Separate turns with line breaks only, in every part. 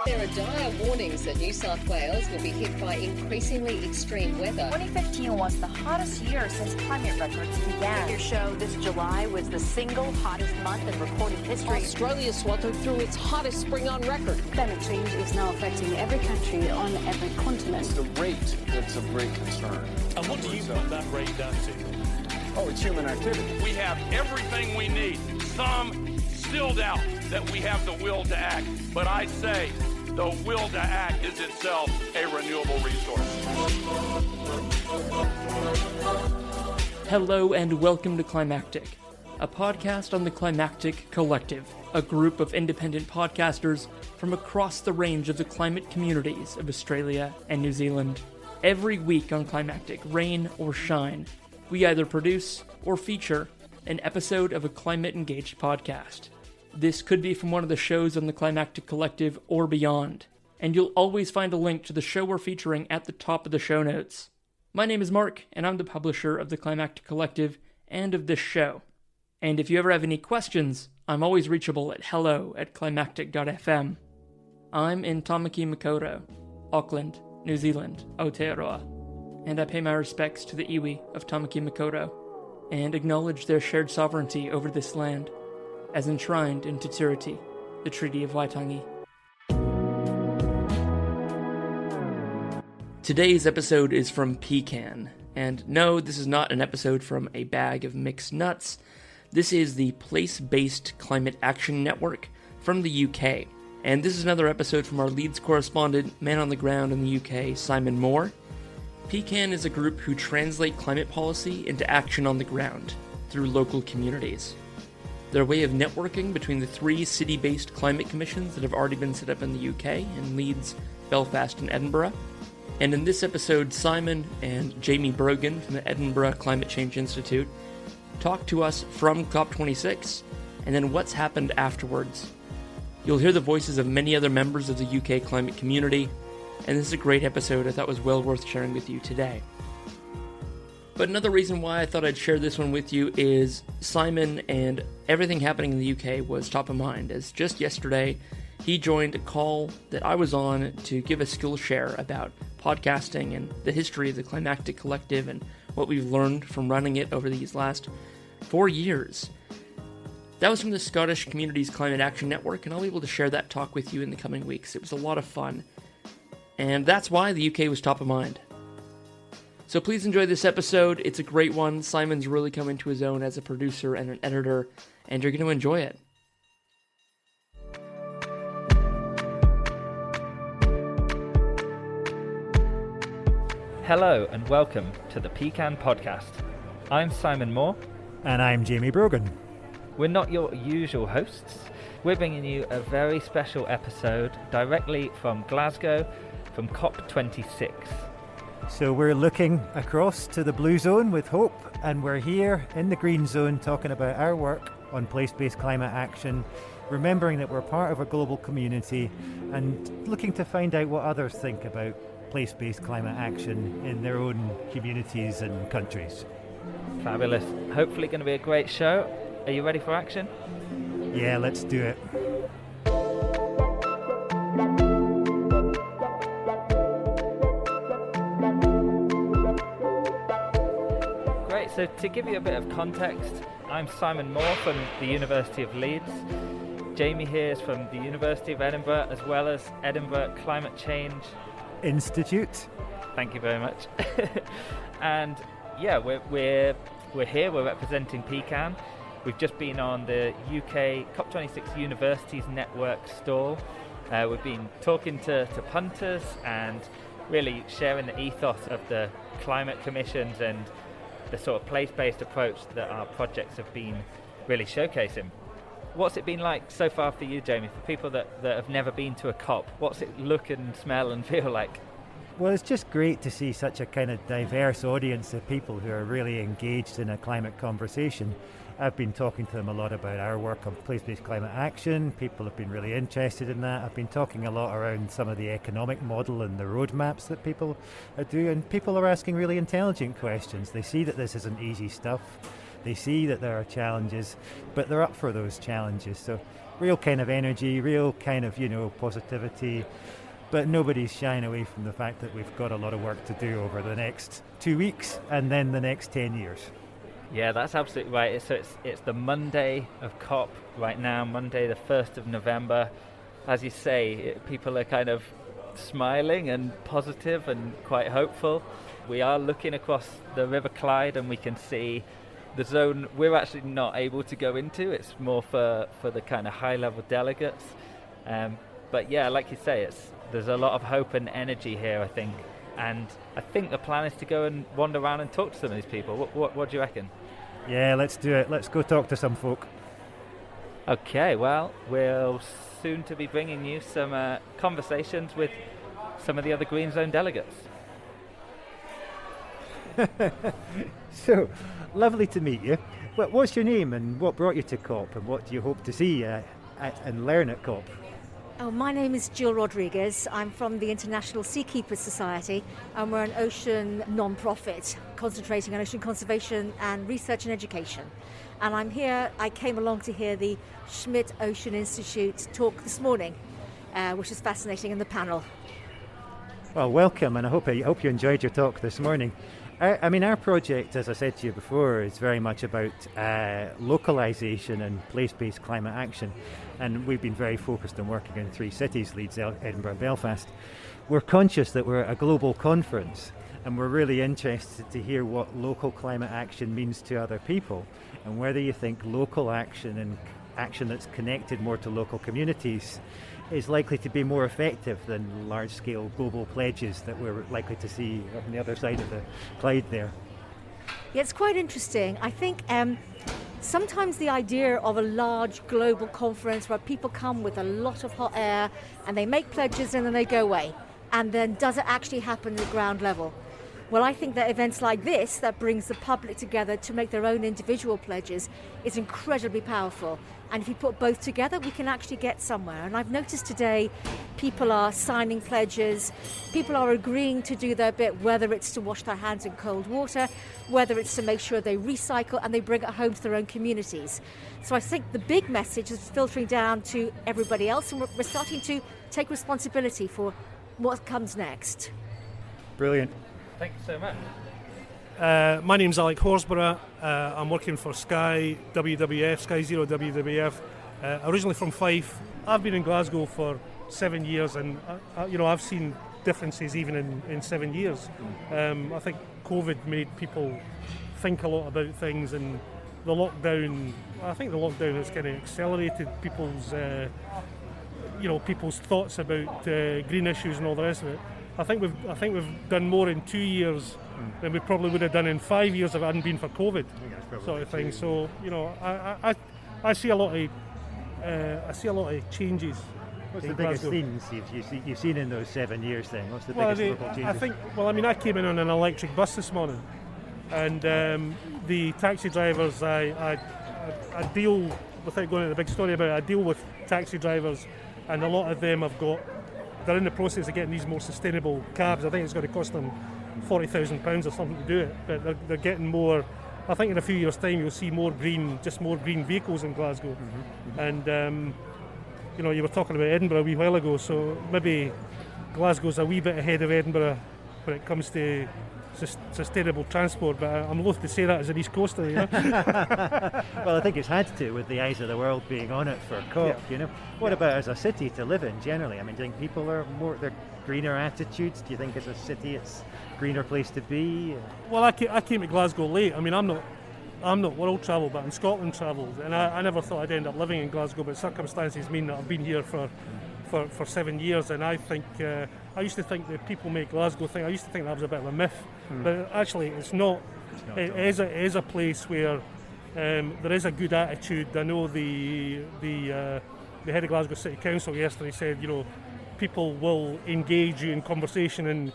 There are dire warnings that New South Wales will be hit by increasingly extreme weather.
2015 was the hottest year since climate records began.
Your show this July was the single hottest month in recorded history.
Australia sweltered through its hottest spring on record.
Climate change is now affecting every country on every continent.
It's the rate that's of great concern.
And what do you put that rate down to?
Oh, it's human activity.
We have everything we need. Some still doubt that we have the will to act, but I say the will to act is itself a renewable resource.
Hello and welcome to Climactic, a podcast on the Climactic Collective, a group of independent podcasters from across the range of the climate communities of Australia and New Zealand. Every week on Climactic, rain or shine, we either produce or feature an episode of a climate-engaged podcast. This could be from one of the shows on the Climactic Collective or beyond, and you'll always find a link to the show we're featuring at the top of the show notes. My name is Mark, and I'm the publisher of the Climactic Collective and of this show. And if you ever have any questions, I'm always reachable at hello@climactic.fm. I'm in Tamaki Makaurau, Auckland, New Zealand, Aotearoa, and I pay my respects to the iwi of Tamaki Makaurau and acknowledge their shared sovereignty over this land, as enshrined in Te Tiriti, the Treaty of Waitangi. Today's episode is from PCAN, and no, this is not an episode from a bag of mixed nuts. This is the Place-Based Climate Action Network from the UK, and this is another episode from our Leeds correspondent, man on the ground in the UK, Simon Moore. PCAN is a group who translate climate policy into action on the ground through local communities. They're a way of networking between the three city-based climate commissions that have already been set up in the UK, in Leeds, Belfast, and Edinburgh. And in this episode, Simon and Jamie Brogan from the Edinburgh Climate Change Institute talk to us from COP26, and then what's happened afterwards. You'll hear the voices of many other members of the UK climate community, and this is a great episode I thought was well worth sharing with you today. But another reason why I thought I'd share this one with you is Simon and everything happening in the UK was top of mind, as just yesterday he joined a call that I was on to give a skill share about podcasting and the history of the Climactic Collective and what we've learned from running it over these last 4 years. That was from the Scottish Communities Climate Action Network, and I'll be able to share that talk with you in the coming weeks. It was a lot of fun, and that's why the UK was top of mind. So please enjoy this episode. It's a great one. Simon's really come into his own as a producer and an editor, and you're going to enjoy it.
Hello and welcome to the PCAN podcast. I'm Simon Moore.
And I'm Jamie Brogan.
We're not your usual hosts. We're bringing you a very special episode directly from Glasgow from COP26.
So we're looking across to the blue zone with hope, and we're here in the green zone talking about our work on place-based climate action, remembering that we're part of a global community and looking to find out what others think about place-based climate action in their own communities and countries.
Fabulous. Hopefully going to be a great show. Are you ready for action?
Yeah, let's do it.
So to give you a bit of context, I'm Simon Moore from the University of Leeds. Jamie here is from the University of Edinburgh, as well as Edinburgh Climate Change
Institute.
Thank you very much. And yeah, we're here. We're representing PCAN. We've just been on the UK COP26 Universities Network stall. We've been talking to punters and really sharing the ethos of the climate commissions and the sort of place-based approach that our projects have been really showcasing. What's it been like so far for you, Jamie, for people that have never been to a COP? What's it look and smell and feel like?
Well, it's just great to see such a kind of diverse audience of people who are really engaged in a climate conversation. I've been talking to them a lot about our work on place-based climate action. People have been really interested in that. I've been talking a lot around some of the economic model and the roadmaps that people do, and people are asking really intelligent questions. They see that this isn't easy stuff. They see that there are challenges, but they're up for those challenges. So real kind of energy, real kind of, positivity. But nobody's shying away from the fact that we've got a lot of work to do over the next 2 weeks and then the next 10 years.
Yeah, that's absolutely right. So it's the Monday of COP right now, Monday the 1st of November. As you say, people are kind of smiling and positive and quite hopeful. We are looking across the River Clyde and we can see the zone we're actually not able to go into. It's more for the kind of high-level delegates. But yeah, like you say, there's a lot of hope and energy here, I think. And I think the plan is to go and wander around and talk to some of these people. What do you reckon?
Yeah, let's do it. Let's go talk to some folk.
Okay, well, we'll soon to be bringing you some conversations with some of the other Green Zone delegates.
So, lovely to meet you. What's your name and what brought you to COP and what do you hope to see and learn at COP?
Oh, my name is Gill Rodriguez. I'm from the International SeaKeepers Society and we're an ocean non-profit concentrating on ocean conservation and research and education. And I came along to hear the Schmidt Ocean Institute talk this morning, which is fascinating in the panel.
Well, welcome, and I hope you enjoyed your talk this morning. Our project, as I said to you before, is very much about localisation and place-based climate action, and we've been very focused on working in 3 cities, Leeds, Edinburgh, Belfast. We're conscious that we're a global conference, and we're really interested to hear what local climate action means to other people, and whether you think local action and action that's connected more to local communities is likely to be more effective than large-scale global pledges that we're likely to see on the other side of the Clyde there.
Yeah, it's quite interesting. I think sometimes the idea of a large global conference where people come with a lot of hot air and they make pledges and then they go away, and then does it actually happen at the ground level? Well, I think that events like this that brings the public together to make their own individual pledges is incredibly powerful. And if you put both together, we can actually get somewhere. And I've noticed today people are signing pledges, people are agreeing to do their bit, whether it's to wash their hands in cold water, whether it's to make sure they recycle and they bring it home to their own communities. So I think the big message is filtering down to everybody else, and we're starting to take responsibility for what comes next.
Brilliant.
Thank you so much.
My name's Alex Horsburgh. I'm working for Sky WWF, Sky Zero WWF. Originally from Fife. I've been in Glasgow for 7 years, and I've seen differences even in 7 years. I think COVID made people think a lot about things, and the lockdown has kind of accelerated people's thoughts about green issues and all the rest of it. I think we've done more in 2 years than we probably would have done in 5 years if it hadn't been for COVID, sort of thing. So I see a lot of changes.
What's the biggest themes you've seen in those 7 years then? What's the biggest local changes?
I came in on an electric bus this morning, and the taxi drivers, I deal, without going into the big story about it, I deal with taxi drivers, and a lot of them they're in the process of getting these more sustainable cabs. I think it's going to cost them £40,000 or something to do it, but they're getting more. I think in a few years' time you'll see more green vehicles in Glasgow. And you were talking about Edinburgh a wee while ago, so maybe Glasgow's a wee bit ahead of Edinburgh when it comes to sustainable transport, but I'm loath to say that as an East Coaster, you know.
Well, I think it's had to, with the eyes of the world being on it for COP, you know. What about as a city to live in generally? I mean, do you think people are they're greener attitudes? Do you think as a city it's a greener place to be?
Well, I came to Glasgow late. I mean, I'm not world travel, but I'm Scotland travelled, and I never thought I'd end up living in Glasgow, but circumstances mean that I've been here for 7 years, and I think I used to think that people make Glasgow think. I used to think that was a bit of a myth, but actually it's not. It is a place where there is a good attitude. I know the head of Glasgow City Council yesterday said, people will engage you in conversation and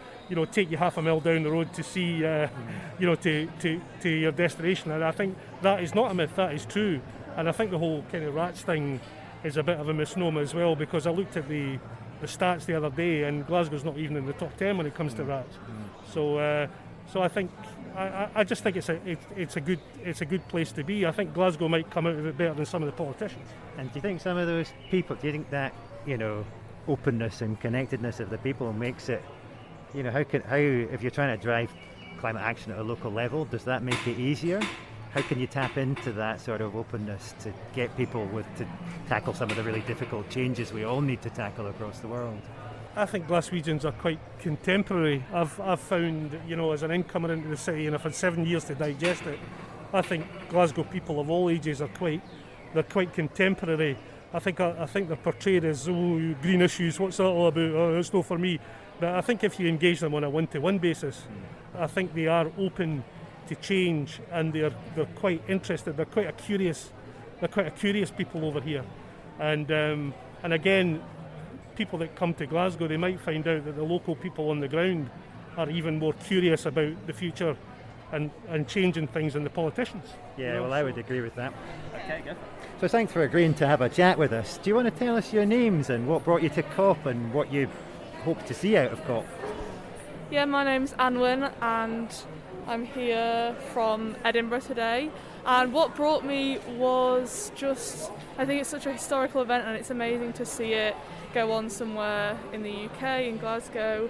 take you half a mile down the road to see to your destination, and I think that is not a myth. That is true, and I think the whole kind of rats thing is a bit of a misnomer as well, because I looked at the stats the other day and Glasgow's not even in the top 10 when it comes to rats. So So I think I just think it's a good place to be. I think Glasgow might come out of it better than some of the politicians.
And do you think some of those people? Do you think that openness and connectedness of the people makes it? How if you're trying to drive climate action at a local level, does that make it easier? How can you tap into that sort of openness to get people to tackle some of the really difficult changes we all need to tackle across the world?
I think Glaswegians are quite contemporary. I've found, as an incomer into the city, and I've had 7 years to digest it, I think Glasgow people of all ages are quite contemporary. I think they're portrayed as, green issues, what's that all about? Oh, it's not for me. But I think if you engage them on a one-to-one basis, I think they are open to change, and they're quite interested. They're quite a curious people over here, and again, people that come to Glasgow, they might find out that the local people on the ground are even more curious about the future and changing things than the politicians.
Yeah, well, I would agree with that.
Okay, go.
So thanks for agreeing to have a chat with us. Do you want to tell us your names and what brought you to COP and what you hope to see out of COP?
Yeah, my name's Annwen and I'm here from Edinburgh today. And what brought me was just, I think it's such a historical event and it's amazing to see it go on somewhere in the UK, in Glasgow.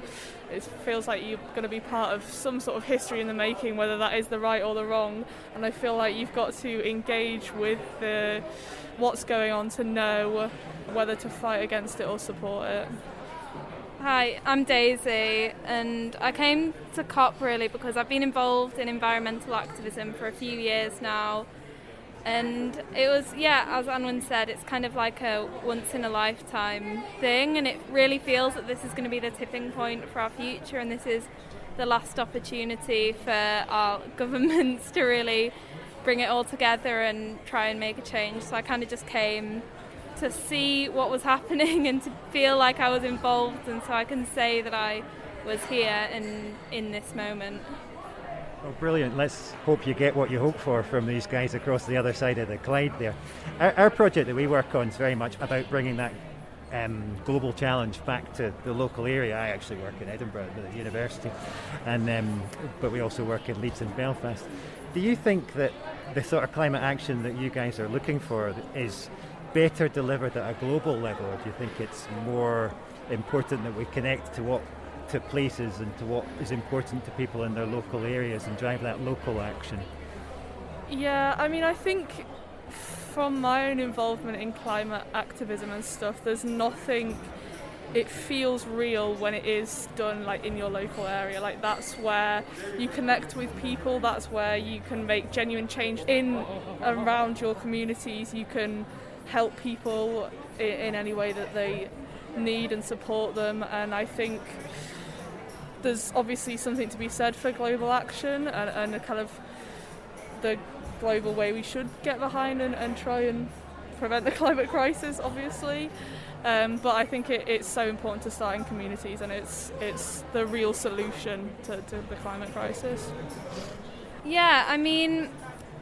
It feels like you're going to be part of some sort of history in the making, whether that is the right or the wrong. And I feel like you've got to engage with what's going on to know whether to fight against it or support it.
Hi, I'm Daisy, and I came to COP really because I've been involved in environmental activism for a few years now. And it was, as Annwen said, it's kind of like a once-in-a-lifetime thing, and it really feels that this is going to be the tipping point for our future, and this is the last opportunity for our governments to really bring it all together and try and make a change. So I kind of just came to see what was happening and to feel like I was involved, and so I can say that I was here in this moment.
Well, brilliant. Let's hope you get what you hope for from these guys across the other side of the Clyde there. Our project that we work on is very much about bringing that global challenge back to the local area. I actually work in Edinburgh at the university, but we also work in Leeds and Belfast. Do you think that the sort of climate action that you guys are looking for is better delivered at a global level, or do you think it's more important that we connect to places and to what is important to people in their local areas and drive that local action?
Yeah, I mean, I think from my own involvement in climate activism and stuff, there's nothing, it feels real when it is done like in your local area. Like that's where you connect with people, that's where you can make genuine change in around your communities. You can help people in any way that they need and support them, and I think there's obviously something to be said for global action and a kind of the global way we should get behind and try and prevent the climate crisis, obviously. But I think it's so important to start in communities, and it's the real solution to the climate crisis.
Yeah, I mean,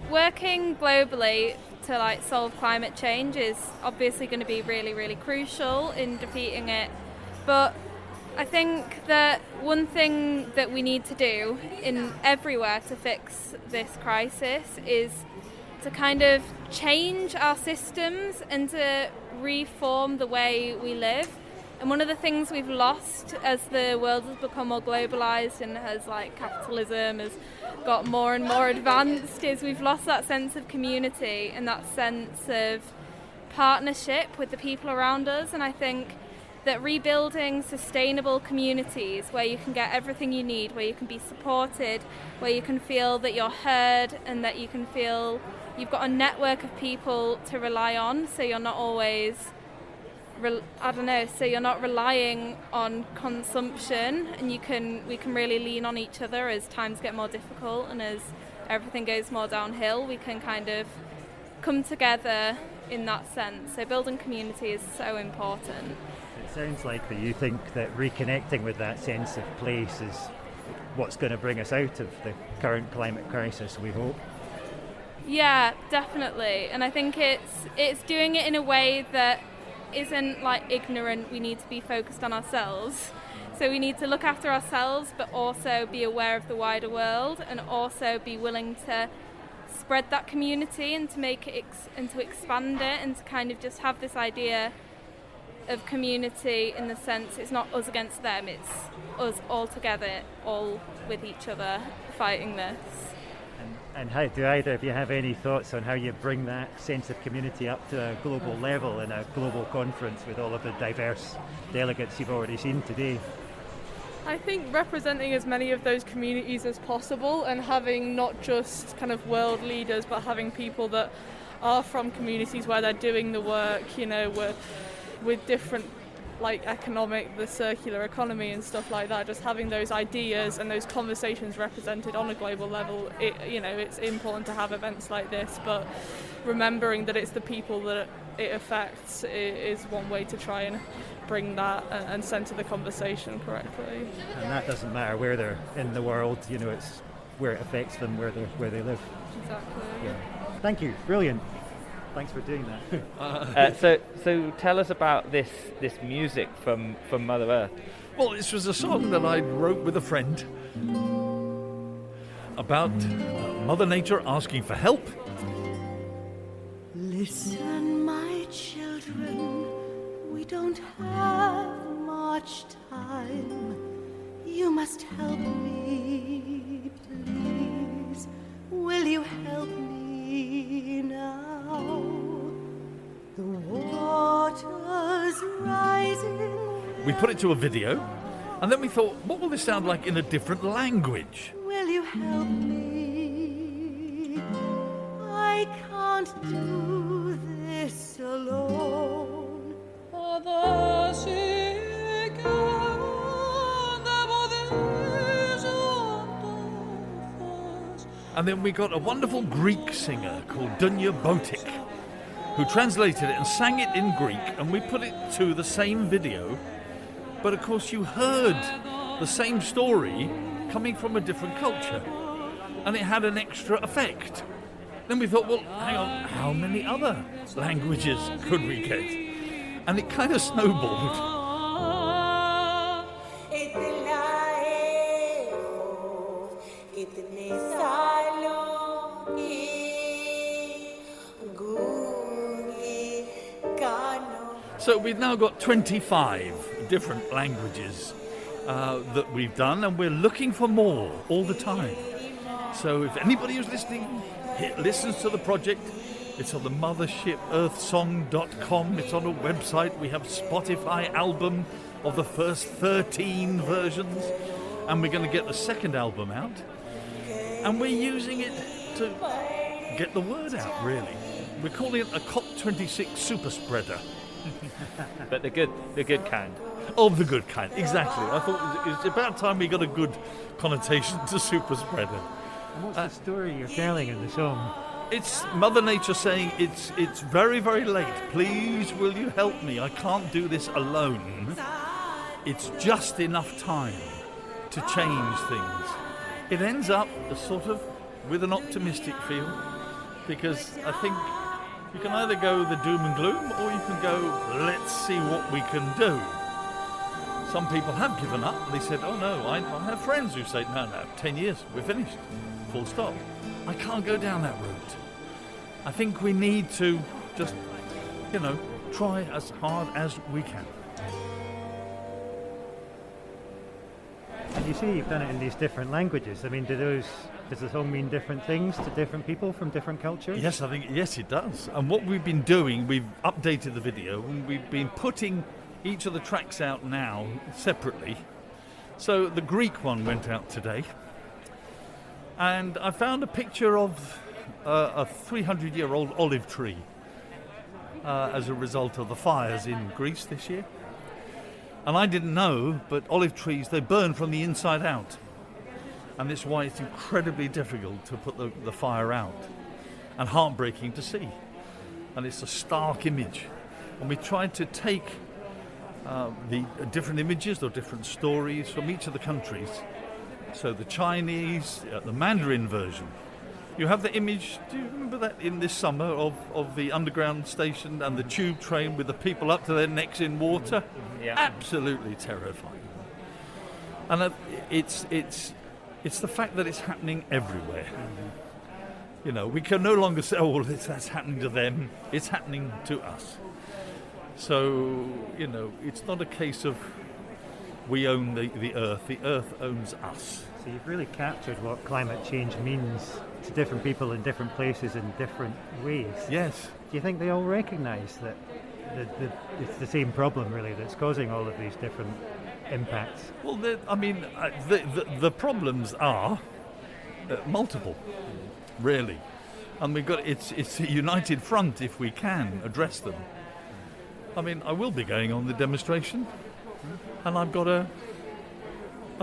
working globally to solve climate change is obviously going to be really, really crucial in defeating it. But I think that one thing that we need to do everywhere to fix this crisis is to kind of change our systems and to reform the way we live. And one of the things we've lost as the world has become more globalised and as capitalism has got more and more advanced is we've lost that sense of community and that sense of partnership with the people around us. And I think that rebuilding sustainable communities where you can get everything you need, where you can be supported, where you can feel that you're heard and that you can feel you've got a network of people to rely on, so you're not always so you're not relying on consumption, and we can really lean on each other as times get more difficult and as everything goes more downhill. We can kind of come together in that sense. So building community is so important.
It sounds like that you think that reconnecting with that sense of place is what's going to bring us out of the current climate crisis, we hope.
Yeah, definitely. And I think it's doing it in a way that isn't ignorant, we need to be focused on ourselves. So we need to look after ourselves, but also be aware of the wider world, and also be willing to spread that community and to make it and to expand it, and to kind of just have this idea of community in the sense it's not us against them, it's us all together, all with each other, fighting this.
And how do either of you have any thoughts on how you bring that sense of community up to a global level in a global conference with all of the diverse delegates you've already seen today?
I think representing as many of those communities as possible, and having not just kind of world leaders, but having people that are from communities where they're doing the work, you know, with different, like the circular economy and stuff like that, just having those ideas and those conversations represented on a global level. It's important to have events like this, but remembering that it's the people that it affects is one way to try and bring that and centre the conversation correctly.
And that doesn't matter where they're in the world, it's where it affects them, where they live.
Exactly.
Yeah. Thank you, brilliant. Thanks for doing that.
So tell us about this music from Mother Earth.
Well, this was a song that I wrote with a friend about Mother Nature asking for help.
Listen, my children, we don't have much time. You must help me, please. Will you help me now? The water's rising.
We put it to a video, and then we thought, what will this sound like in a different language?
Will you help me? I can't do this alone.
And then we got a wonderful Greek singer called Dunya Botic, who translated it and sang it in Greek, and we put it to the same video. But of course you heard the same story coming from a different culture, and it had an extra effect. Then we thought, well, hang on, how many other languages could we get? And it kind of snowballed. So we've now got 25 different languages that we've done, and we're looking for more all the time. So if anybody who's listening listens to the project, it's on the Mothership Earth Song.com. It's on a website. We have Spotify album of the first 13 versions, and we're going to get the second album out. And we're using it to get the word out, really. We're calling it a COP26 super spreader.
But the good kind.
Of the good kind, exactly. I thought it was about time we got a good connotation to super spreader.
And what's the story you're telling in the song?
It's Mother Nature saying, it's very, very late. Please, will you help me? I can't do this alone. It's just enough time to change things. It ends up sort of with an optimistic feel, because I think you can either go the doom and gloom, or you can go, let's see what we can do. Some people have given up. They said, oh no, I have friends who say, no, 10 years, we're finished, full stop. I can't go down that route. I think we need to just, try as hard as we can.
And you say you've done it in these different languages. I mean, does the song mean different things to different people from different cultures?
Yes, I think, yes, it does. And what we've been doing, we've updated the video, and we've been putting each of the tracks out now separately. So the Greek one went out today, and I found a picture of a 300-year-old olive tree as a result of the fires in Greece this year. And I didn't know, but olive trees, they burn from the inside out. And that's why it's incredibly difficult to put the fire out, and heartbreaking to see. And it's a stark image. And we tried to take the different images or different stories from each of the countries. So the Chinese, the Mandarin version. You have the image, do you remember that in this summer of the underground station and the tube train with the people up to their necks in water?
Yeah.
Absolutely terrifying. And it's the fact that it's happening everywhere. You know, we can no longer say, oh, well, that's happening to them. It's happening to us. So, you know, it's not a case of we own the earth owns us.
So you've really captured what climate change means to different people in different places in different ways.
Yes.
Do you think they all recognise that it's the same problem, really, that's causing all of these different impacts?
Well, the problems are multiple, really. And it's a united front if we can address them. I mean, I will be going on the demonstration, and I've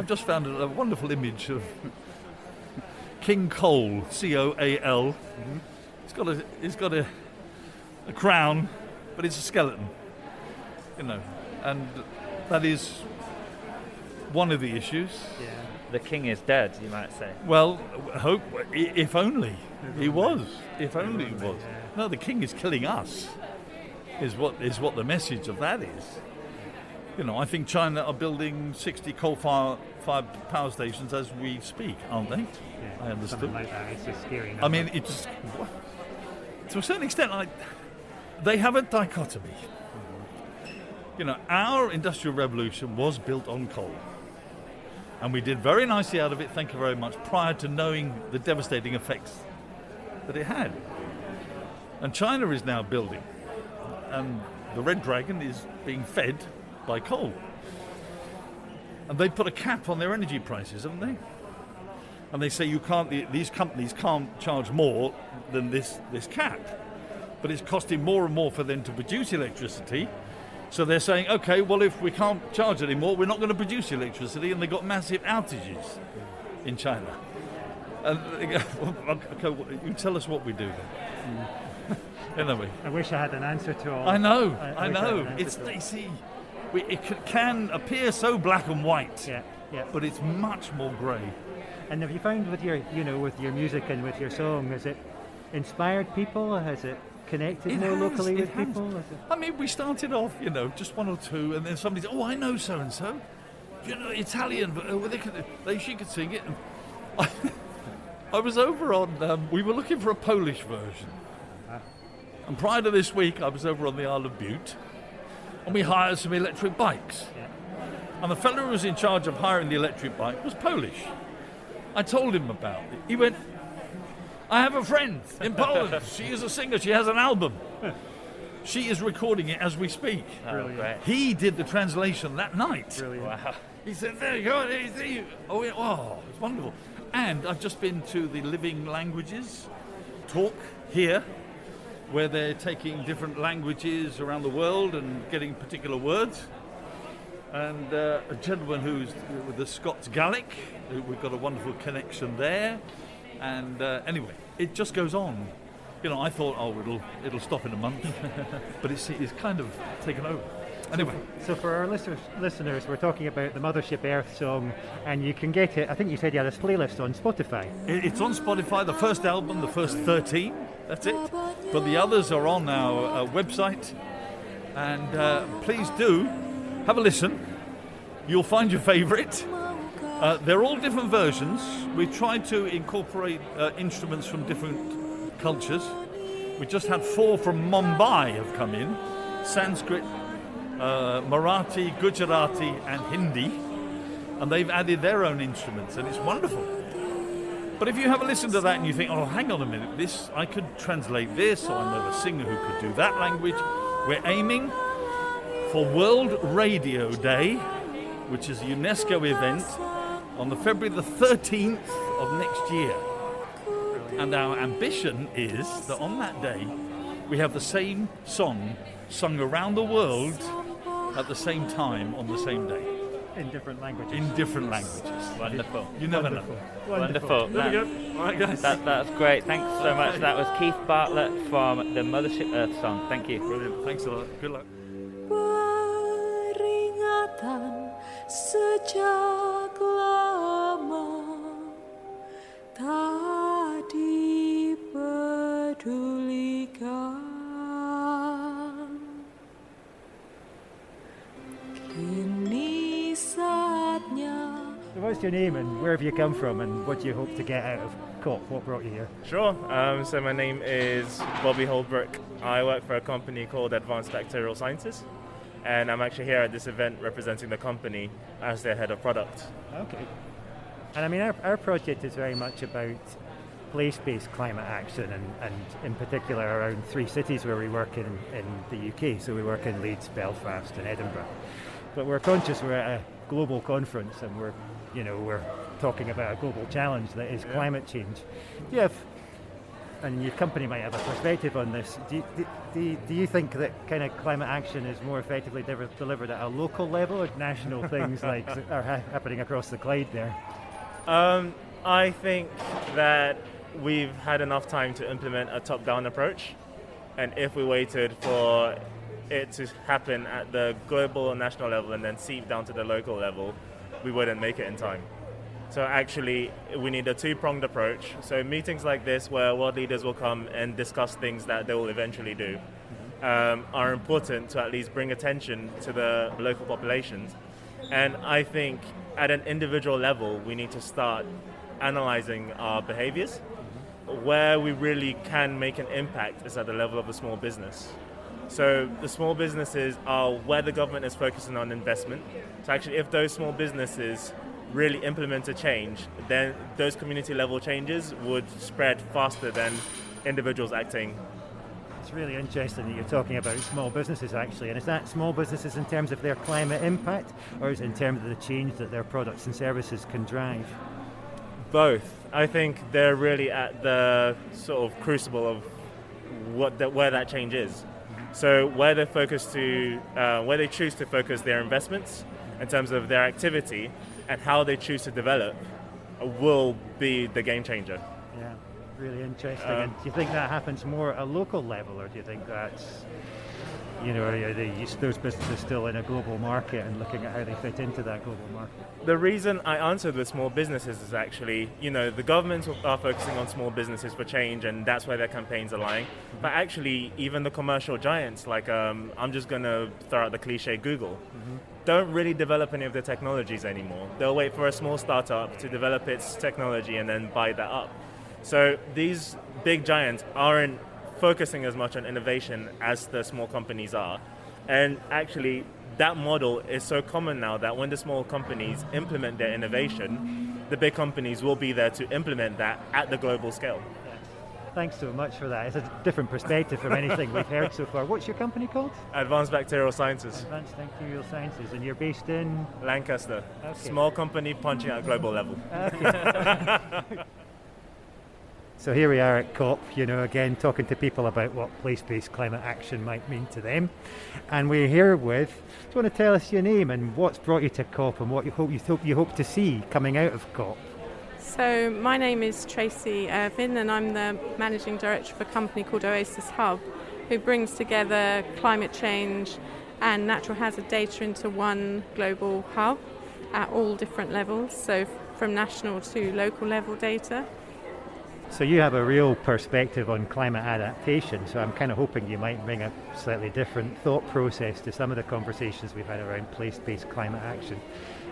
just found a wonderful image of King Cole, C-O-A-L. He's got a crown, but it's a skeleton, you know, and that is one of the issues.
Yeah. The king is dead, you might say.
Well, hope if only he was. If only he was. No, the king is killing us. Is what the message of that is. You know, I think China are building 60 coal-fired power stations as we speak, aren't they?
Yeah,
I understood.
Something like that. It's a scary number.
I mean, it's to a certain extent, they have a dichotomy. You know, our industrial revolution was built on coal. And we did very nicely out of it, thank you very much, prior to knowing the devastating effects that it had. And China is now building. And the Red Dragon is being fed by coal. And they put a cap on their energy prices, haven't they? And they say these companies can't charge more than this cap. But it's costing more and more for them to produce electricity. So they're saying, okay, well, if we can't charge anymore, we're not going to produce electricity, and they've got massive outages in China. And they go, okay, well, you tell us what we do then. Anyway.
I wish I had an answer to all.
I know. It's it can appear so black and white, but it's much more grey.
And have you found with your music and with your song, has it inspired people? Has it connected more locally with people?
I mean, we started off, just one or two, and then somebody said, "Oh, I know so and so, Italian, but she could sing it." And I was over on. We were looking for a Polish version, and prior to this week, I was over on the Isle of Bute, and we hired some electric bikes. And the fellow who was in charge of hiring the electric bike was Polish. I told him about it. He went, "I have a friend in Poland. She is a singer. She has an album. She is recording it as we speak."
Oh, great.
He did the translation that night.
Brilliant. Wow.
He said, "There you go. There you." Oh, it's wonderful. And I've just been to the Living Languages talk here, where they're taking different languages around the world and getting particular words. And a gentleman who's with the Scots Gaelic, we've got a wonderful connection there. And anyway, it just goes on. I thought, it'll stop in a month, but it's kind of taken over. Anyway.
So for our listeners, we're talking about the Mothership Earth Song, and you can get it, I think you said you had a playlist on Spotify.
It's on Spotify, the first album, the first 13, that's it. But the others are on our website, and please do have a listen. You'll find your favourite. They're all different versions. We've tried to incorporate instruments from different cultures. We just had 4 from Mumbai have come in. Sanskrit, Marathi, Gujarati and Hindi. And they've added their own instruments, and it's wonderful. But if you have a listen to that and you think, oh, hang on a minute, I could translate this, or I know a singer who could do that language. We're aiming for World Radio Day, which is a UNESCO event, on the February the 13th of next year. And our ambition is that on that day we have the same song sung around the world at the same time on the same day.
In different languages.
In different languages.
Wonderful.
You never know.
Wonderful.
There we go. All right, guys.
That's great. Thanks so much. That was Keith Bartlett from the Mothership Earth Song. Thank you.
Brilliant. Thanks a lot. Good luck.
Peringatan sejak lama tak dipedulikan, kini saatnya
So what's your name and where have you come from and what do you hope to get out of COP? What brought you here?
Sure. So my name is Bobby Holdbrook. I work for a company called Advanced Bacterial Sciences, and I'm actually here at this event representing the company as their head of product.
Okay. And I mean, our project is very much about place-based climate action and in particular around 3 cities where we work in the UK. So we work in Leeds, Belfast and Edinburgh. But we're conscious we're at a global conference and we're talking about a global challenge that is climate change. Do you have, and your company might have a perspective on this, do you think that kind of climate action is more effectively delivered at a local level or national things like are happening across the Clyde there?
I think that we've had enough time to implement a top-down approach, and if we waited for it to happen at the global and national level and then seep down to the local level, we wouldn't make it in time. So actually, we need a 2-pronged approach. So meetings like this, where world leaders will come and discuss things that they will eventually do, are important to at least bring attention to the local populations. And I think at an individual level, we need to start analyzing our behaviors. Where we really can make an impact is at the level of a small business. So the small businesses are where the government is focusing on investment. So actually, if those small businesses really implement a change, then those community level changes would spread faster than individuals acting.
It's really interesting that you're talking about small businesses actually, and is that small businesses in terms of their climate impact or is it in terms of the change that their products and services can drive?
Both. I think they're really at the sort of crucible of where that change is. So where they where they choose to focus their investments in terms of their activity and how they choose to develop will be the game changer.
Yeah, really interesting. And do you think that happens more at a local level, or do you think that's, are those businesses still in a global market and looking at how they fit into that global market?
The reason I answered with small businesses is actually, the governments are focusing on small businesses for change and that's where their campaigns are lying. But actually, even the commercial giants, like I'm just going to throw out the cliche Google, don't really develop any of the technologies anymore. They'll wait for a small startup to develop its technology and then buy that up. So these big giants aren't focusing as much on innovation as the small companies are. And actually, that model is so common now that when the small companies implement their innovation, the big companies will be there to implement that at the global scale.
Thanks so much for that. It's a different perspective from anything we've heard so far. What's your company called?
Advanced Bacterial Sciences.
Advanced Bacterial Sciences. And you're based in?
Lancaster.
Okay.
Small company punching at a global level.
Okay. So here we are at COP, again talking to people about what place-based climate action might mean to them. And we're here with, do you want to tell us your name and what's brought you to COP and what you hope to see coming out of COP?
So my name is Tracy Irvin and I'm the Managing Director of a company called Oasis Hub, who brings together climate change and natural hazard data into one global hub at all different levels, so from national to local level data.
So you have a real perspective on climate adaptation, so I'm kind of hoping you might bring a slightly different thought process to some of the conversations we've had around place-based climate action.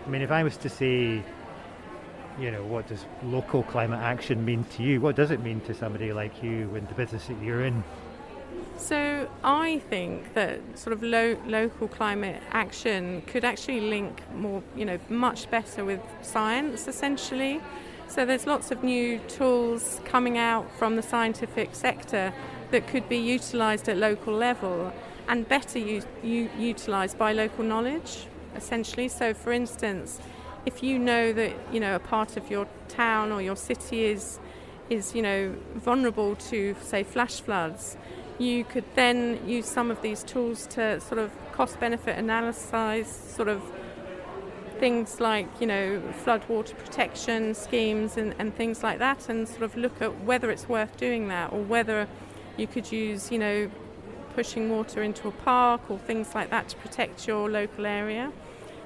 I mean, if I was to say, what does local climate action mean to you? What does it mean to somebody like you and the business that you're in?
So I think that sort of local climate action could actually link more, much better with science, essentially. So there's lots of new tools coming out from the scientific sector that could be utilised at local level and better utilised by local knowledge, essentially. So for instance, if you know that, a part of your town or your city is vulnerable to, say, flash floods, you could then use some of these tools to sort of cost-benefit analyse sort of things like, flood water protection schemes and things like that, and sort of look at whether it's worth doing that or whether you could use, pushing water into a park or things like that to protect your local area.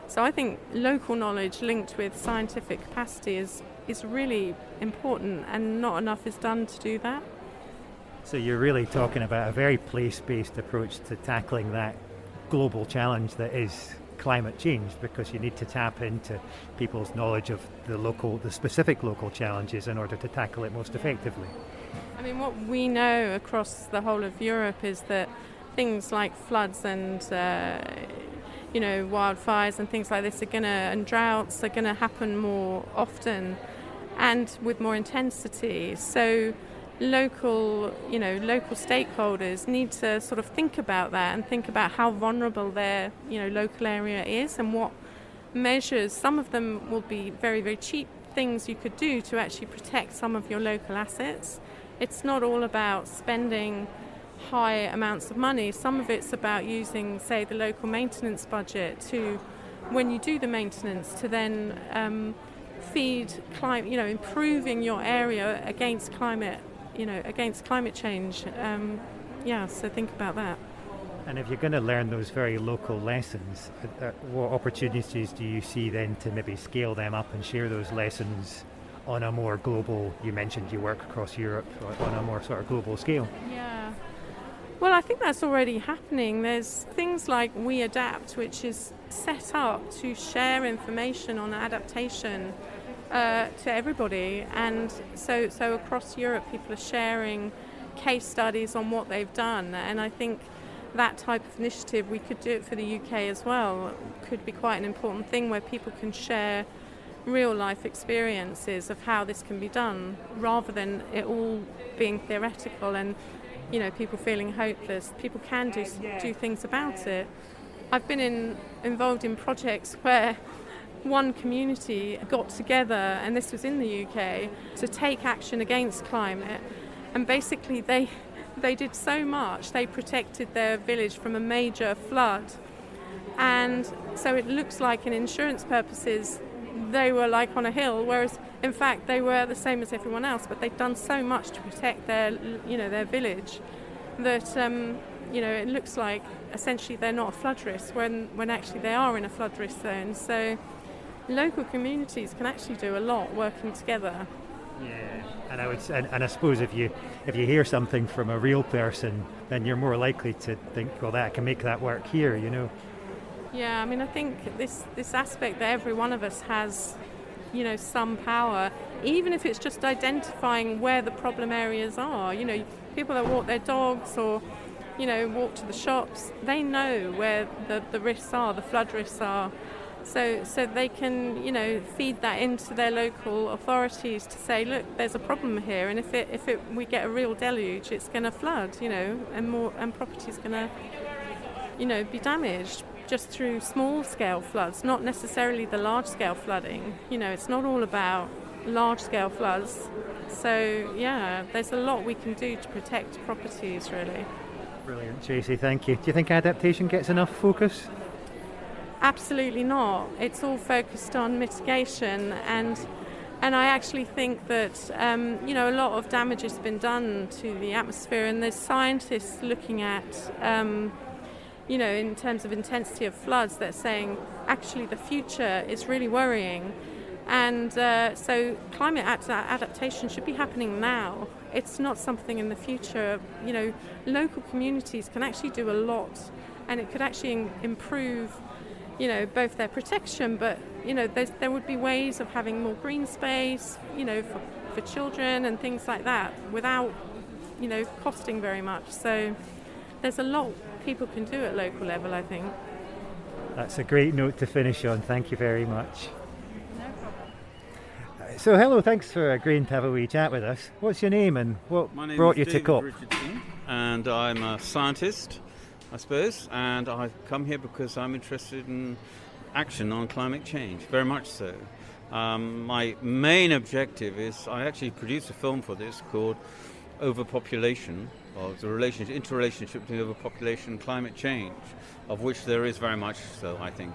So I think local knowledge linked with scientific capacity is really important, and not enough is done to do that.
So you're really talking about a very place-based approach to tackling that global challenge that is climate change, because you need to tap into people's knowledge of the specific local challenges in order to tackle it most effectively.
I mean, what we know across the whole of Europe is that things like floods and wildfires and things like this and droughts are gonna happen more often and with more intensity. So local stakeholders need to sort of think about that and think about how vulnerable their local area is and what measures. Some of them will be very, very cheap things you could do to actually protect some of your local assets. It's not all about spending high amounts of money. Some of it's about using, say, the local maintenance budget to, when you do the maintenance, to then feed climate, improving your area against climate change. So think about that.
And if you're going to learn those very local lessons, what opportunities do you see then to maybe scale them up and share those lessons on a more global, you mentioned you work across Europe, on a more sort of global scale?
Yeah. Well, I think that's already happening. There's things like We Adapt, which is set up to share information on adaptation to everybody. And so across Europe, people are sharing case studies on what they've done. And I think that type of initiative, we could do it for the UK as well, could be quite an important thing where people can share real life experiences of how this can be done, rather than it all being theoretical and people feeling hopeless. People can do things about it. I've been involved in projects where one community got together, and this was in the UK, to take action against climate, and basically they did so much. They protected their village from a major flood, and so it looks like in insurance purposes they were like on a hill, whereas in fact they were the same as everyone else, but they'd done so much to protect their village that it looks like essentially they're not a flood risk when actually they are in a flood risk zone. So local communities can actually do a lot working together.
Yeah, and I suppose if you hear something from a real person, then you're more likely to think, well, that can make that work here,
Yeah, I mean, I think this aspect that every one of us has, some power, even if it's just identifying where the problem areas are. People that walk their dogs or, walk to the shops, they know where the risks are, the flood risks are. So they can, feed that into their local authorities to say, look, there's a problem here, and if we get a real deluge, it's going to flood, and property's going to, be damaged. Just through small-scale floods, not necessarily the large-scale flooding. It's not all about large-scale floods. So, yeah, there's a lot we can do to protect properties, really.
Brilliant, Tracy, thank you. Do you think adaptation gets enough focus?
Absolutely not. It's all focused on mitigation, and I actually think that, a lot of damage has been done to the atmosphere, and there's scientists looking at in terms of intensity of floods, they're saying actually the future is really worrying. And so climate adaptation should be happening now. It's not something in the future. Local communities can actually do a lot, and it could actually improve, both their protection, but, there would be ways of having more green space, for children and things like that without, costing very much. So there's a lot people can do at local level, I think.
That's a great note to finish on. Thank you very much. No problem. So hello, thanks for agreeing to have a wee chat with us. What's your name and what brought you to COP?
Richardson, and I'm a scientist, I suppose, and I've come here because I'm interested in action on climate change, very much so. My main objective is I actually produced a film for this called Overpopulation, or the interrelationship between overpopulation and climate change, of which there is very much so, I think.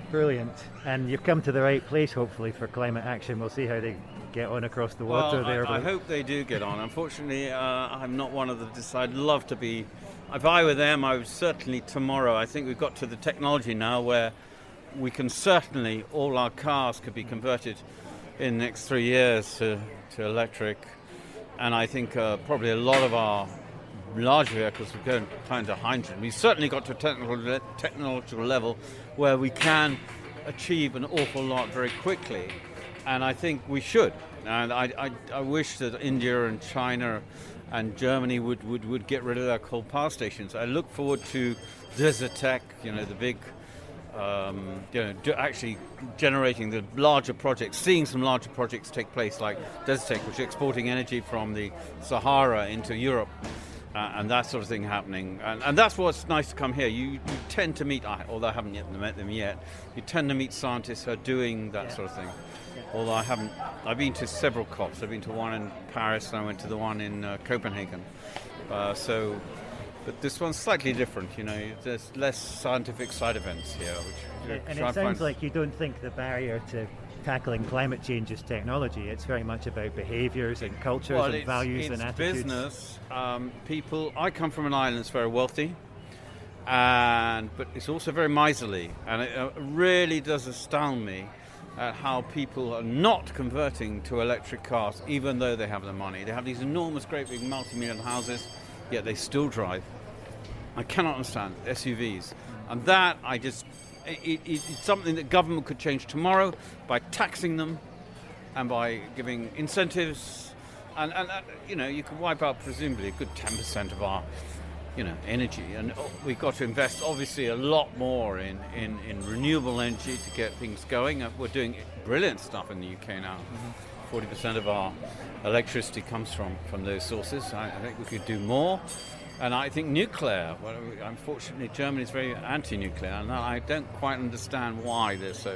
Brilliant. And you've come to the right place, hopefully, for climate action. We'll see how they get on across the water there.
I hope they do get on. Unfortunately, I'm not one of the... I'd love to be... If I were them, I would certainly tomorrow... I think we've got to the technology now where we can certainly... All our cars could be converted in the next 3 years to electric. And I think probably a lot of our large vehicles would go into hydrogen. We've certainly got to a technological level where we can achieve an awful lot very quickly, and I think we should. And I wish that India and China and Germany would get rid of their coal power stations. I look forward to Desertec, the big, actually generating the larger projects, seeing some larger projects take place, like Desertec, which is exporting energy from the Sahara into Europe, and that sort of thing happening. And that's what's nice to come here. You tend to meet, although I haven't yet met them yet, you tend to meet scientists who are doing that sort of thing. Although I've been to several COPs. I've been to one in Paris and I went to the one in Copenhagen. But this one's slightly different, there's less scientific side events here.
And it sounds like you don't think the barrier to tackling climate change is technology. It's very much about behaviours and cultures and values and attitudes.
Business, people. I come from an island that's very wealthy, but it's also very miserly, and it really does astound me at how people are not converting to electric cars, even though they have the money. They have these enormous, great big multi-million houses, yet they still drive. I cannot understand SUVs, and that it's something that government could change tomorrow by taxing them and by giving incentives, and you can wipe out presumably a good 10% of our energy, and we've got to invest obviously a lot more in renewable energy to get things going. We're doing brilliant stuff in the UK now. 40% of our electricity comes from those sources. I think we could do more. And I think nuclear, unfortunately Germany is very anti-nuclear, and I don't quite understand why they're so.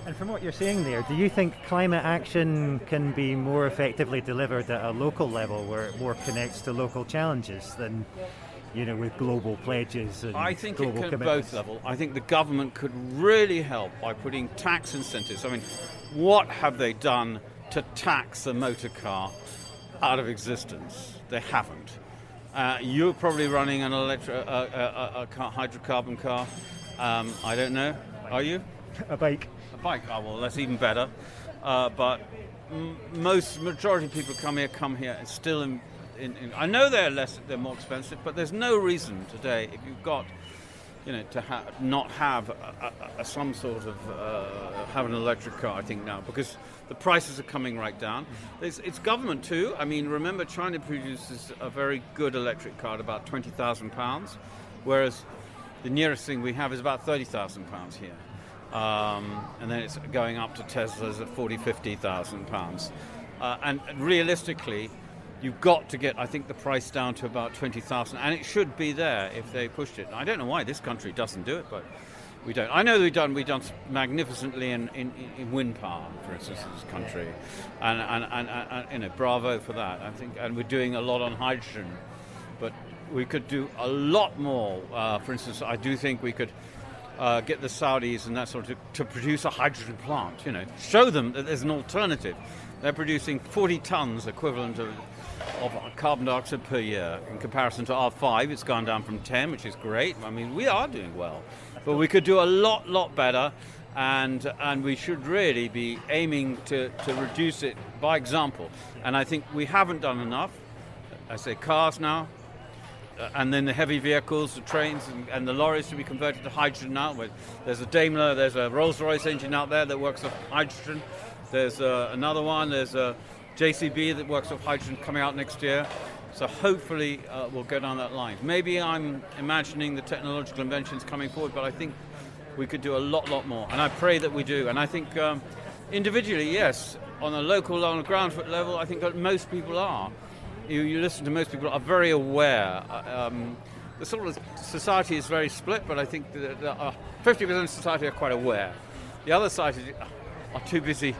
And from what you're saying there, do you think climate action can be more effectively delivered at a local level where it more connects to local challenges than, with global pledges and
I think
global
it can
commitments?
both levels. I think the government could really help by putting tax incentives. I mean, what have they done to tax the motor car out of existence? They haven't. You're probably running an hydrocarbon car. I don't know. Are you?
A bike.
A bike. Oh, well, that's even better. But majority of people come here and still in. I know they're more expensive, but there's no reason today, if you've got, to not have some sort of have an electric car. I think now, because the prices are coming right down. It's government too. I mean, remember, China produces a very good electric car at about £20,000, whereas the nearest thing we have is about £30,000 here. And then it's going up to Teslas at £40,000-50,000. And realistically, you've got to get, I think, the price down to about 20,000, and it should be there if they pushed it. I don't know why this country doesn't do it, but we don't. I know we've done magnificently in wind power, for instance, in this country, and bravo for that. I think, and we're doing a lot on hydrogen, but we could do a lot more. For instance, I do think we could get the Saudis and that sort of to produce a hydrogen plant. Show them that there's an alternative. They're producing 40 tons equivalent of carbon dioxide per year. In comparison to R5, it's gone down from 10, which is great. I mean, we are doing well, but we could do a lot better, and we should really be aiming to reduce it by example. And I think we haven't done enough. I say cars now, and then the heavy vehicles, the trains and the lorries to be converted to hydrogen now. There's a Daimler, there's a Rolls-Royce engine out there that works off hydrogen. There's another one, there's a JCB that works off hydrogen coming out next year. So hopefully we'll go down that line. Maybe I'm imagining the technological inventions coming forward, but I think we could do a lot more. And I pray that we do. And I think individually, yes, on a local, on a ground foot level, I think that most people are. You listen to most people are very aware. The sort of society is very split, but I think that 50% of society are quite aware. The other side are too busy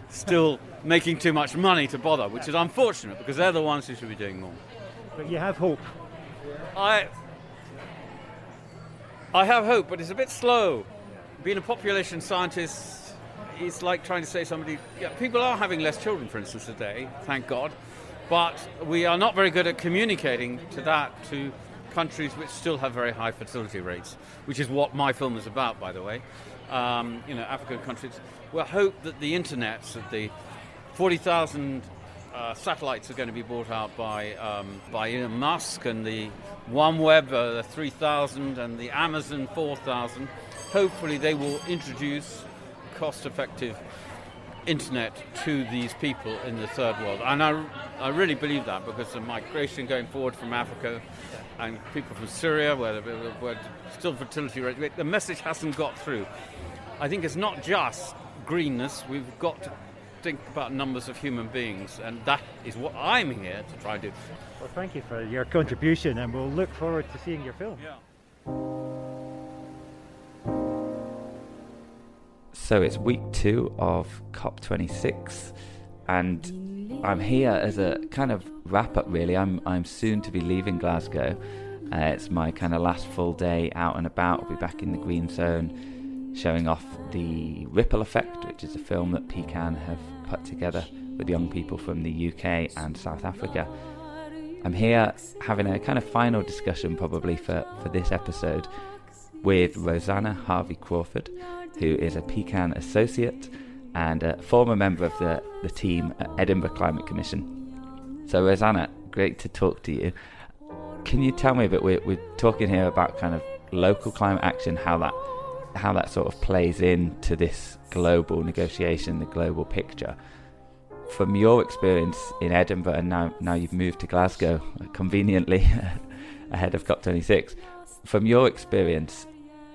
still making too much money to bother, which is unfortunate because they're the ones who should be doing more.
But you have hope.
I have hope, but it's a bit slow. Being a population scientist, it's like trying to say somebody... Yeah, people are having less children, for instance, today, thank God, but we are not very good at communicating to countries which still have very high fertility rates, which is what my film is about, by the way. African countries. We hope that the internet, that the 40,000 satellites are going to be brought out by Elon Musk, and the OneWeb, the 3000, and the Amazon 4000. Hopefully they will introduce cost-effective internet to these people in the third world. And I really believe that, because the migration going forward from Africa and people from Syria, where still fertility rate, the message hasn't got through. I think it's not just greenness. We've got to think about numbers of human beings, and that is what I'm here to try to do.
Well, thank you for your contribution, and we'll look forward to seeing your film.
Yeah.
So it's week 2 of COP26, and I'm here as a kind of wrap-up, really. I'm soon to be leaving Glasgow. It's my kind of last full day out and about. I'll be back in the green zone, showing off the Ripple Effect, which is a film that PCAN have put together with young people from the UK and South Africa. I'm here having a kind of final discussion, probably for this episode, with Rosanna Harvey-Cr, who is a PCAN associate and a former member of the team at Edinburgh Climate Commission. So Rosanna, great to talk to you. Can you tell me a bit, we're talking here about kind of local climate action, how that sort of plays into this global negotiation, the global picture. From your experience in Edinburgh, and now you've moved to Glasgow conveniently ahead of COP26, from your experience,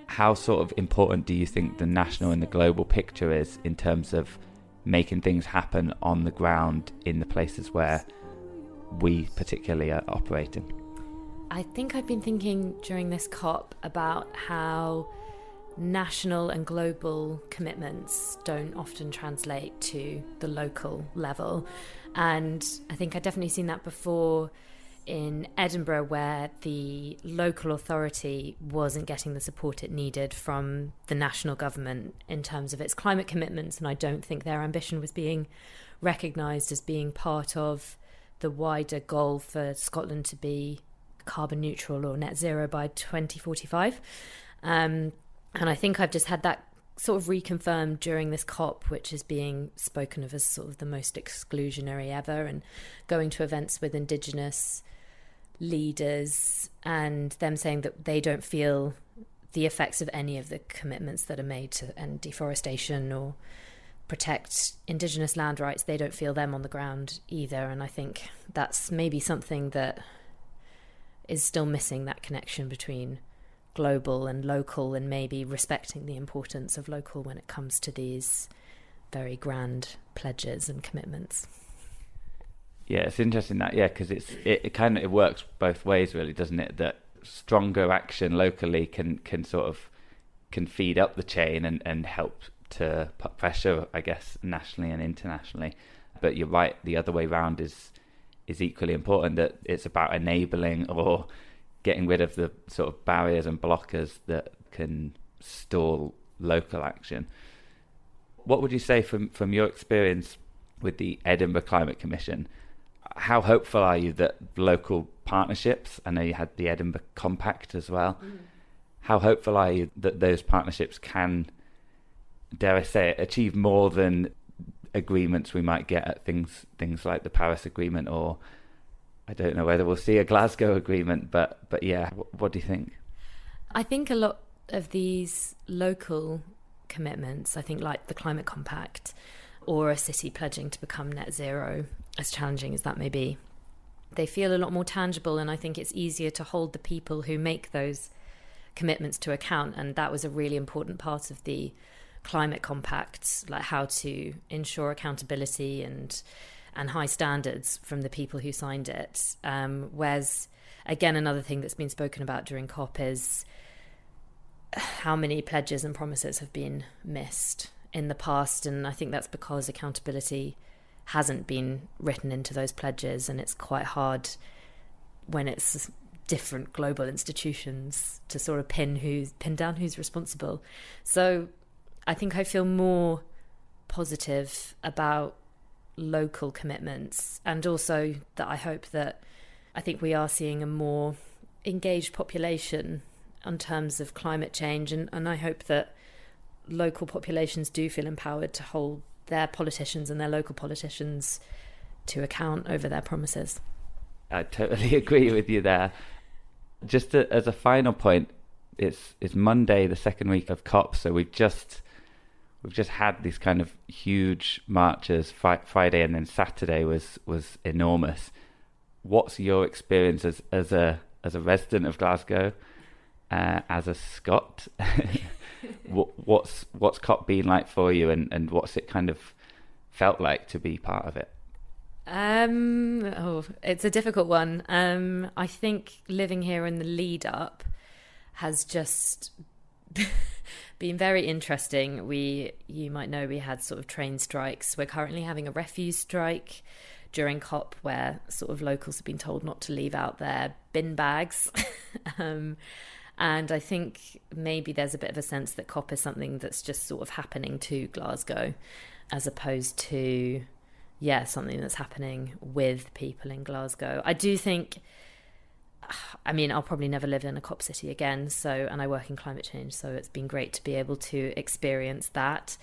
how sort of important do you think the national and the global picture is in terms of making things happen on the ground in the places where we particularly are operating?
I think I've been thinking during this COP about how national and global commitments don't often translate to the local level. And I think I've definitely seen that before in Edinburgh, where the local authority wasn't getting the support it needed from the national government in terms of its climate commitments, and I don't think their ambition was being recognised as being part of the wider goal for Scotland to be carbon neutral or net zero by 2045. And I think I've just had that sort of reconfirmed during this COP, which is being spoken of as sort of the most exclusionary ever, and going to events with Indigenous leaders and them saying that they don't feel the effects of any of the commitments that are made to end deforestation or protect Indigenous land rights. They don't feel them on the ground either, and I think that's maybe something that is still missing, that connection between global and local, and maybe respecting the importance of local when it comes to these very grand pledges and commitments.
Yeah, it's interesting that, because it kind of works both ways, really, doesn't it? That stronger action locally can feed up the chain and help to put pressure, I guess, nationally and internationally. But you're right, the other way round is equally important, that it's about enabling or getting rid of the sort of barriers and blockers that can stall local action. What would you say from your experience with the Edinburgh Climate Commission? How hopeful are you that local partnerships, I know you had the Edinburgh Compact as well, how hopeful are you that those partnerships can, dare I say it, achieve more than agreements we might get at things like the Paris Agreement, or I don't know whether we'll see a Glasgow Agreement, but yeah, what do you think?
I think a lot of these local commitments, I think like the Climate Compact or a city pledging to become net zero, as challenging as that may be, they feel a lot more tangible, and I think it's easier to hold the people who make those commitments to account. And that was a really important part of the Climate Compact, like how to ensure accountability and high standards from the people who signed it. Whereas, again, another thing that's been spoken about during COP is how many pledges and promises have been missed in the past, and I think that's because accountability hasn't been written into those pledges, and it's quite hard when it's different global institutions to sort of pin down who's responsible. So I think I feel more positive about local commitments, and also that I think we are seeing a more engaged population in terms of climate change, and I hope that local populations do feel empowered to hold their politicians and their local politicians to account over their promises.
I totally agree with you there. Just as a final point, it's Monday, the second week of COP, so we've just had these kind of huge marches. Friday and then Saturday was enormous. What's your experience as a resident of Glasgow, as a Scot? What's COP been like for you, and what's it kind of felt like to be part of it?
It's a difficult one. I think living here in the lead up has just been very interesting. You might know we had sort of train strikes. We're currently having a refuse strike during COP, where sort of locals have been told not to leave out their bin bags. And I think maybe there's a bit of a sense that COP is something that's just sort of happening to Glasgow, as opposed to, something that's happening with people in Glasgow. I do think, I mean, I'll probably never live in a COP city again, and I work in climate change, so it's been great to be able to experience that.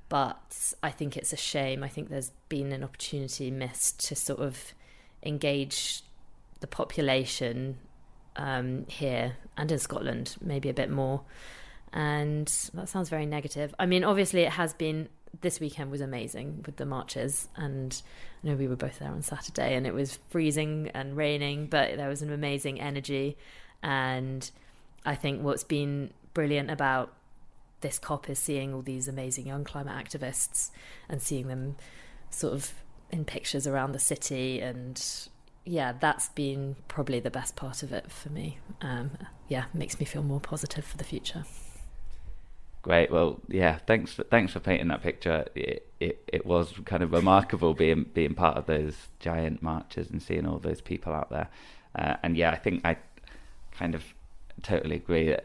But I think it's a shame. I think there's been an opportunity missed to sort of engage the population here and in Scotland maybe a bit more. And that sounds very negative. I mean, obviously it has been, this weekend was amazing with the marches, and I know we were both there on Saturday, and it was freezing and raining, but there was an amazing energy. And I think what's been brilliant about this COP is seeing all these amazing young climate activists and seeing them sort of in pictures around the city, and that's been probably the best part of it for me. Makes me feel more positive for the future.
Great. Well, thanks for painting that picture. It was kind of remarkable being part of those giant marches and seeing all those people out there. I think I kind of totally agree.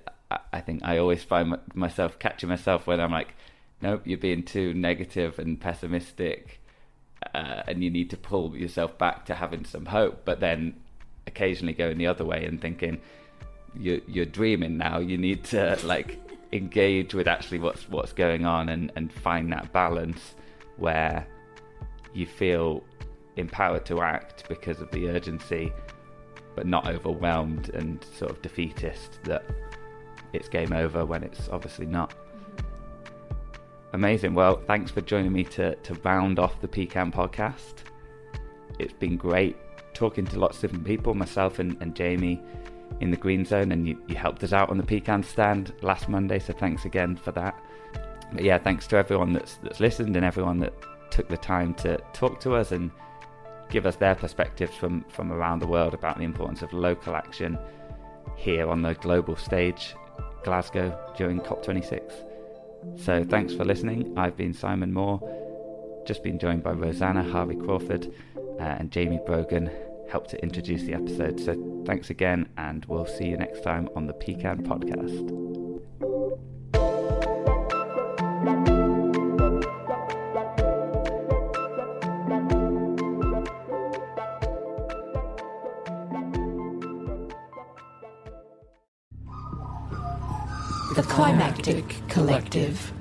I think I always find myself catching myself when I'm like, nope, you're being too negative and pessimistic, and you need to pull yourself back to having some hope. But then occasionally going the other way and thinking, you're dreaming now. You need to engage with actually what's going on and find that balance where you feel empowered to act because of the urgency, but not overwhelmed and sort of defeatist that it's game over when it's obviously not. Amazing. Well, thanks for joining me to round off the PCAN podcast. It's been great talking to lots of different people, myself and Jamie in the Green Zone, and you helped us out on the PCAN stand last Monday, so thanks again for that. But thanks to everyone that's listened and everyone that took the time to talk to us and give us their perspectives from around the world about the importance of local action here on the global stage, Glasgow, during COP26. So thanks for listening. I've been Simon Moore, just been joined by Rosanna Harvey-Cr, and Jamie Brogan helped to introduce the episode. So thanks again, and we'll see you next time on the PCAN podcast.
The Climactic Collective.